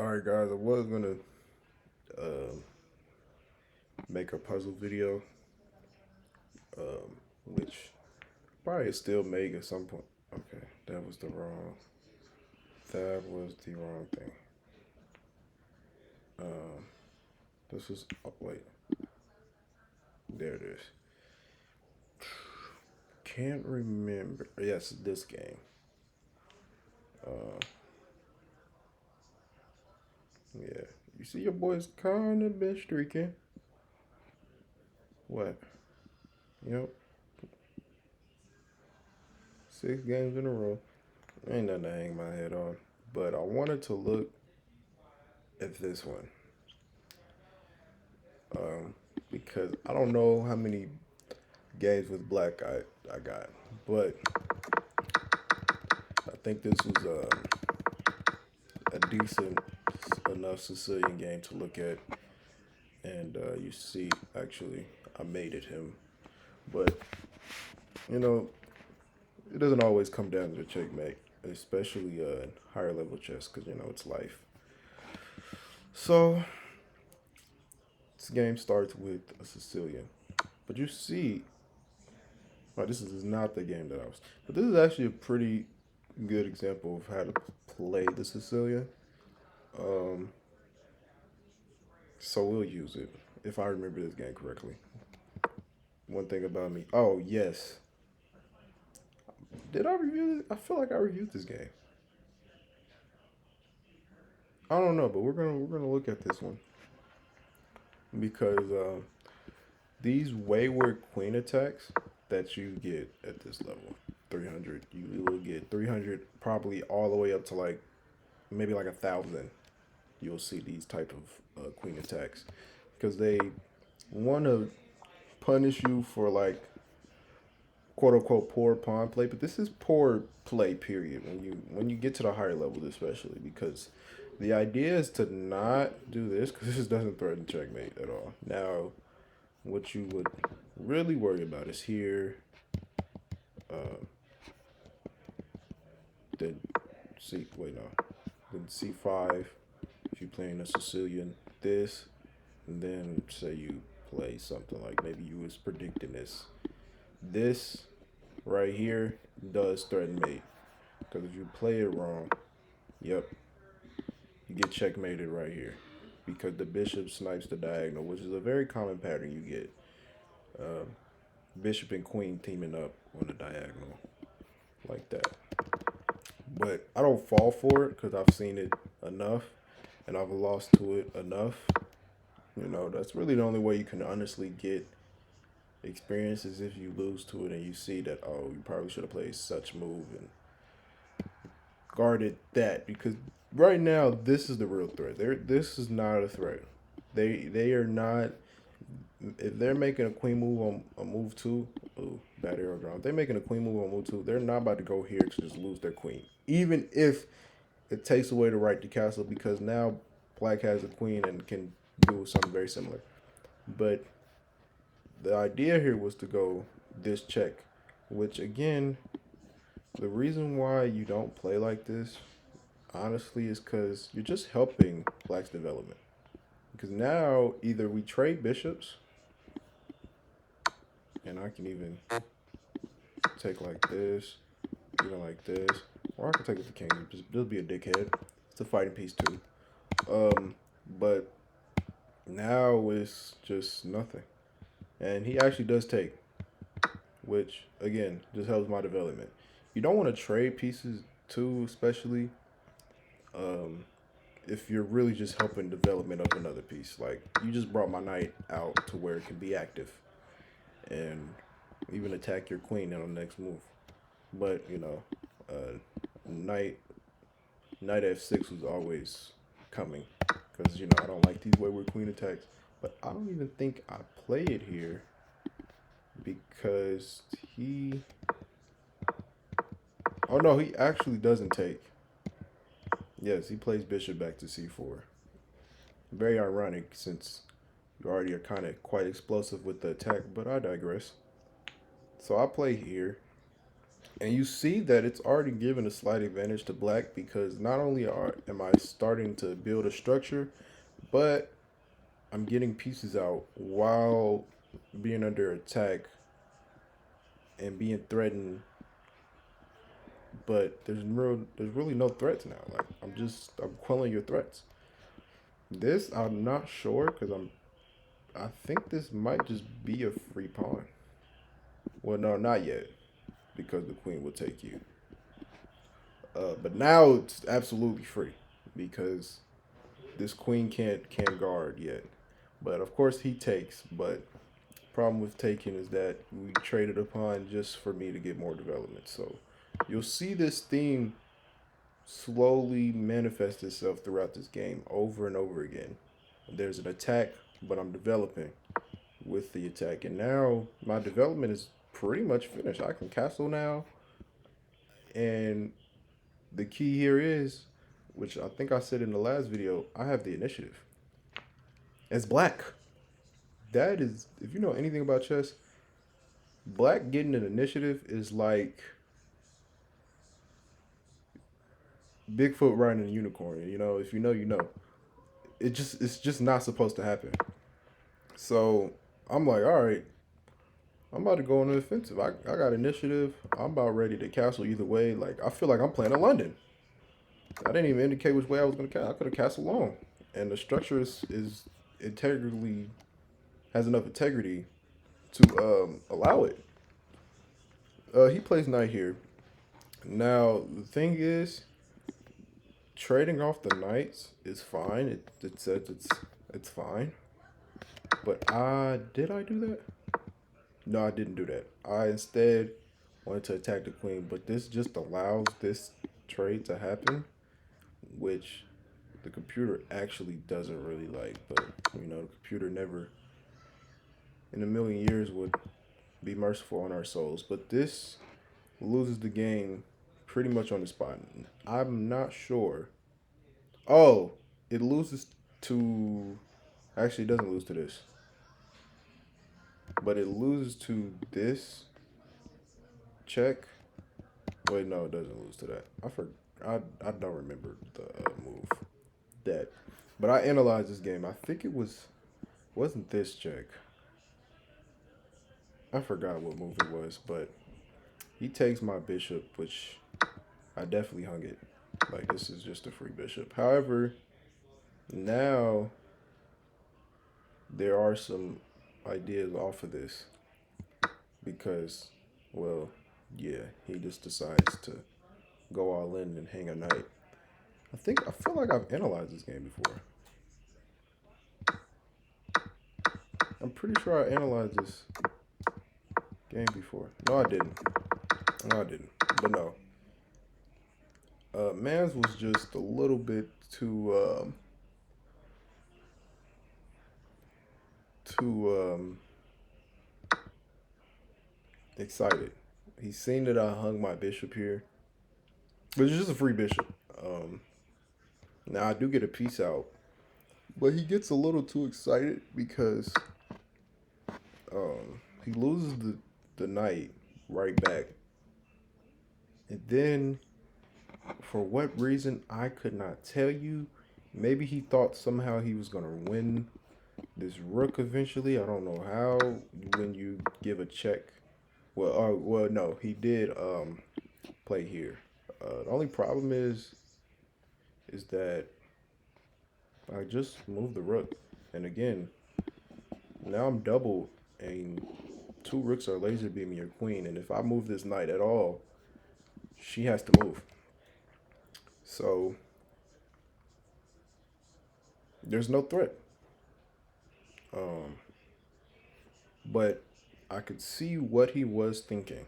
Alright guys, I was gonna uh, make a puzzle video, which probably still make at some point. Okay, that was the wrong thing. Um, this is, oh, wait, there it is. Can't remember. Yes, this game. Uh, yeah. You see your boy's kinda been streaking. What? Yep, 6 games in a row. Ain't nothing to hang my head on. But I wanted to look at this one. Um, because I don't know how many games with black I got, but I think this was a decent enough Sicilian game to look at, and you see, actually, I made it him, but you know, it doesn't always come down to the checkmate, especially higher level chess, because it's life. So this game starts with a Sicilian, but you see, well, this is not the game that I was, but this is actually a pretty good example of how to play the Sicilian. Um, so we'll use it if I remember this game correctly. One thing about me. Oh yes, did I review it? I feel like I reviewed this game. I don't know, but we're gonna look at this one because these wayward queen attacks that you get at this level, 300, you will get 300 probably all the way up to like maybe like 1,000. You'll see these type of queen attacks because they want to punish you for like quote unquote poor pawn play, but this is poor play period when you get to the higher levels, especially because the idea is to not do this because this doesn't threaten checkmate at all. Now, what you would really worry about is here. Uh, then no, then C5. If you're playing a Sicilian, this, and then say you play something like maybe you was predicting this. This right here does threaten mate. Because if you play it wrong, yep, you get checkmated right here. Because the bishop snipes the diagonal, which is a very common pattern you get. Uh, Bishop and queen teaming up on the diagonal like that. But I don't fall for it because I've seen it enough and I've lost to it enough. That's really the only way you can honestly get experience is if you lose to it and you see that, oh, you probably should have played such move and guarded that because right now this is the real threat. This is not a threat. They are not. If they're making a queen move on move two, oh, bad arrow draw. If they're making a queen move on move two, they're not about to go here to just lose their queen. Even if it takes away the right to castle, because now black has a queen and can do something very similar. But the idea here was to go this check, which again, the reason why you don't play like this, honestly, is because you're just helping black's development. Because now either we trade bishops, and I can even take like this, even like this, or I can take it to king. Just be a dickhead. It's a fighting piece too. But now it's just nothing, and he actually does take, which again just helps my development. You don't want to trade pieces too, especially um, if you're really just helping development of another piece. Like you just brought my knight out to where it can be active and even attack your queen on the next move. But knight knight f6 was always coming because I don't like these wayward queen attacks. But I don't even think I play it here because he. Oh no, he actually doesn't take. Yes, he plays bishop back to c4. Very ironic since you already are kind of quite explosive with the attack, but I digress. So I play here. And you see that it's already given a slight advantage to black because not only am I starting to build a structure, but I'm getting pieces out while being under attack and being threatened. But there's really no threats now. Like I'm quelling your threats. This I'm not sure because I think this might just be a free pawn. Well, no, not yet because the queen will take you. But now it's absolutely free because this queen can't guard yet. But of course he takes. But problem with taking is that we traded a pawn just for me to get more development. So you'll see this theme slowly manifest itself throughout this game over and over again. There's an attack, but I'm developing with the attack, and now my development is pretty much finished. I can castle now, and the key here is, which I think I said in the last video, I have the initiative. As black, that is, if you know anything about chess, black getting an initiative is like Bigfoot riding a unicorn. You know, if you know, you know. It's just not supposed to happen. So I'm like, all right, I'm about to go on the offensive. I got initiative. I'm about ready to castle either way. Like I feel like I'm playing in London. I didn't even indicate which way I was gonna castle. I could have castled long, and the structure is integrally has enough integrity to allow it. He plays knight here. Now the thing is, trading off the knights is fine. It says it's fine. But did I do that? No, I didn't do that. I instead wanted to attack the queen, but this just allows this trade to happen, which the computer actually doesn't really like. But you know, the computer never in a million years would be merciful on our souls. But this loses the game pretty much on the spot. I'm not sure. Oh, it loses to. Actually, it doesn't lose to this, but it loses to this check. Wait, no, it doesn't lose to that. I don't remember the move that, but I analyzed this game. I think it wasn't this check. I forgot what move it was, but he takes my bishop, which I definitely hung it. Like this is just a free bishop. However, now there are some ideas off of this because, well, yeah, he just decides to go all in and hang a knight. I feel like I've analyzed this game before. I'm pretty sure I analyzed this game before. No, I didn't. No, I didn't. But no. Mans was just a little bit too excited. He's seen that I hung my bishop here, but it's just a free bishop. Um, Now I do get a piece out, but he gets a little too excited because he loses the knight right back, and then for what reason I could not tell you. Maybe he thought somehow he was gonna win this rook eventually. I don't know how. When you give a check, well, no, he did play here. The only problem is that I just moved the rook, and again, now I'm double, and two rooks are laser beaming your queen, and if I move this knight at all, she has to move. So there's no threat. Um, but I could see what he was thinking.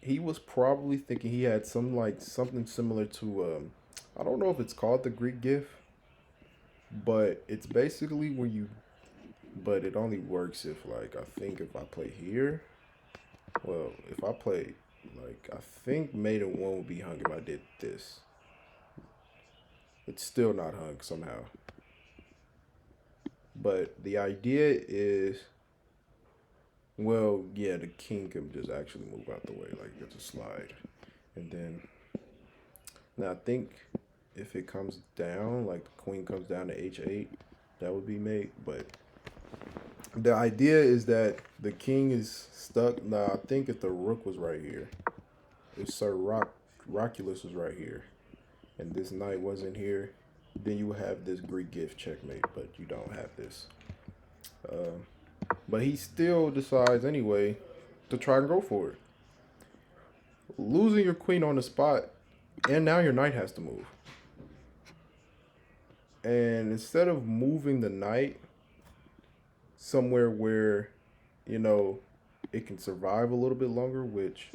He was probably thinking he had something similar to I don't know if it's called the Greek gift, but it's basically when you but it only works if like I think if I play here, well, if I play like I think maiden one would be hung if I did this. It's still not hung somehow. But the idea is Well, yeah, the king can just actually move out the way, like it's a slide. And then now I think if it comes down, like the queen comes down to h8, that would be mate. But the idea is that the king is stuck. Now I think if the rook was right here, if Roculus was right here, and this knight wasn't here, then you would have this Greek gift checkmate. But you don't have this. But he still decides anyway to try and go for it, losing your queen on the spot, and now your knight has to move. And instead of moving the knight somewhere where, you know, it can survive a little bit longer, which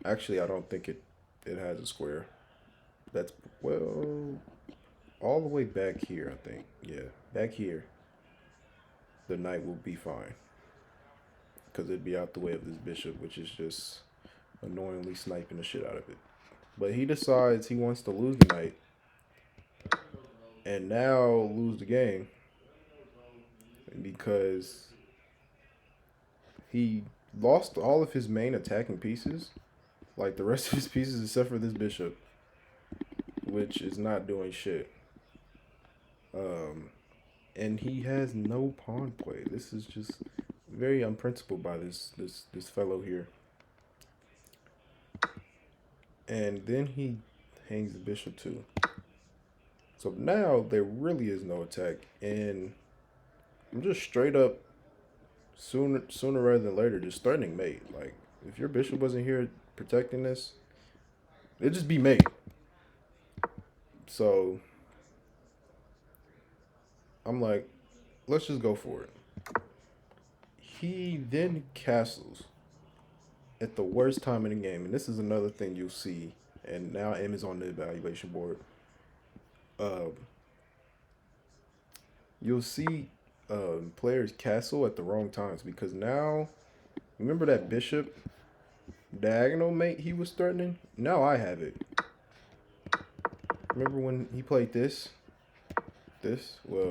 actually I don't think it has a square. That's well all the way back here, I think. Yeah, back here, the knight will be fine because it'd be out the way of this bishop, which is just annoyingly sniping the shit out of it. But he decides he wants to lose the knight and now lose the game because he lost all of his main attacking pieces, like the rest of his pieces except for this bishop, which is not doing shit. And he has no pawn play. This is just very unprincipled by this fellow here. And then he hangs the bishop too. So now there really is no attack, and I'm just straight up sooner rather than later just threatening mate. Like if your bishop wasn't here protecting this, it'd just be mate. So I'm like, let's just go for it. He then castles at the worst time in the game, and this is another thing you'll see. And now M is on the evaluation board. Um, you'll see players castle at the wrong times because now, remember that bishop diagonal mate he was threatening? Now I have it. Remember when he played this? Well,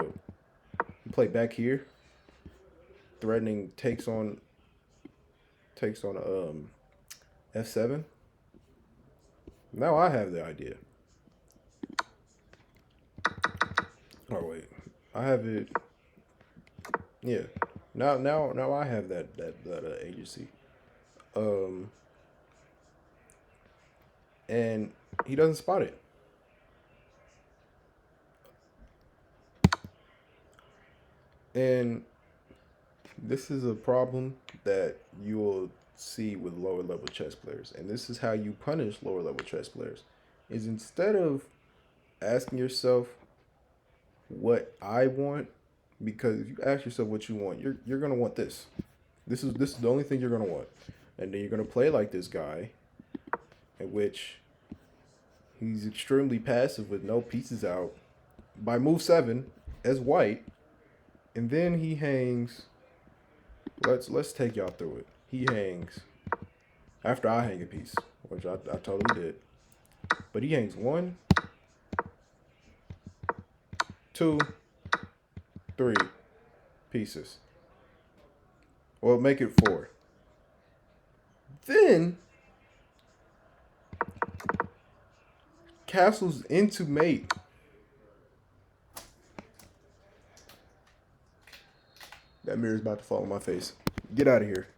he played back here, threatening takes on f7. Now I have the idea. Oh wait, I have it. Yeah, now I have that agency. Um, and he doesn't spot it. And this is a problem that you will see with lower level chess players. And this is how you punish lower level chess players. Is instead of asking yourself what I want, because if you ask yourself what you want, you're gonna want this. This is the only thing you're gonna want. And then you're gonna play like this guy, in which he's extremely passive with no pieces out by move 7 as white, and then he hangs. Let's take y'all through it. He hangs after I hang a piece, which I totally did. But he hangs 1, 2, 3 pieces. Or make it 4. Then castles into mate. That mirror's about to fall on my face. Get out of here.